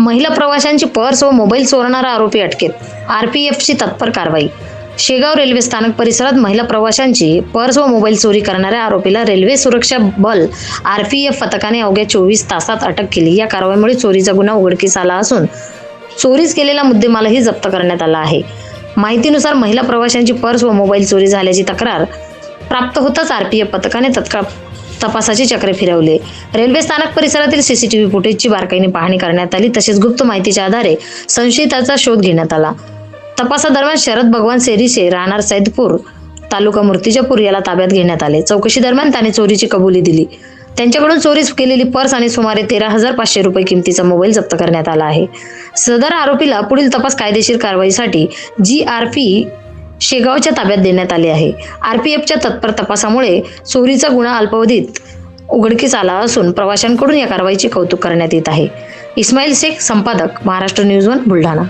महिला प्रवाशांची पर्स व मोबाईल चोरणारा आरोपी अटकेत. आरपीएफची तत्पर कारवाई. शेगाव रेल्वे स्थानक परिसरात महिला प्रवाशांची पर्स व मोबाईल चोरी करणाऱ्या आरोपीला रेल्वे सुरक्षा बल आरपीएफ पथकाने अवघ्या 24 तासात अटक केली. या कारवाईमुळे चोरीचा गुन्हा उघडकीस आला असून चोरीस केलेला मुद्देमालही जप्त करण्यात आला आहे. माहितीनुसार महिला प्रवाशांची पर्स व मोबाईल चोरी झाल्याची तक्रार प्राप्त होताच आरपीएफ पथकाने तत्काळ तपासाची चक्रे फिरवले. रेल्वे स्थानक परिसरातील सीसीटीव्ही फुटेजची बारकाईने पाहणी करण्यात आली. तसेच गुप्त माहितीच्या आधारे संशयिताचा शोध घेण्यात आला. तपासादरम्यान शरद भगवान सेरीसे राहणार सैदपूर तालुका मूर्तिजापूर याला ताब्यात घेण्यात आले. चौकशी दरम्यान त्याने चोरीची कबुली दिली. त्यांच्याकडून चोरीस केलेली पर्स आणि सुमारे 13,500 रुपये किमतीचा मोबाईल जप्त करण्यात आला आहे. सदर आरोपीला पुढील तपास कायदेशीर कारवाईसाठी GRP शेगावच्या ताब्यात देण्यात आले आहे. आरपीएफच्या तत्पर तपासामुळे चोरीचा गुन्हा अल्पावधीत उघडकीस आला असून प्रवाशांकडून या कारवाईचे कौतुक करण्यात येत आहे. इस्माईल शेख, संपादक, महाराष्ट्र न्यूज 1, बुलढाणा.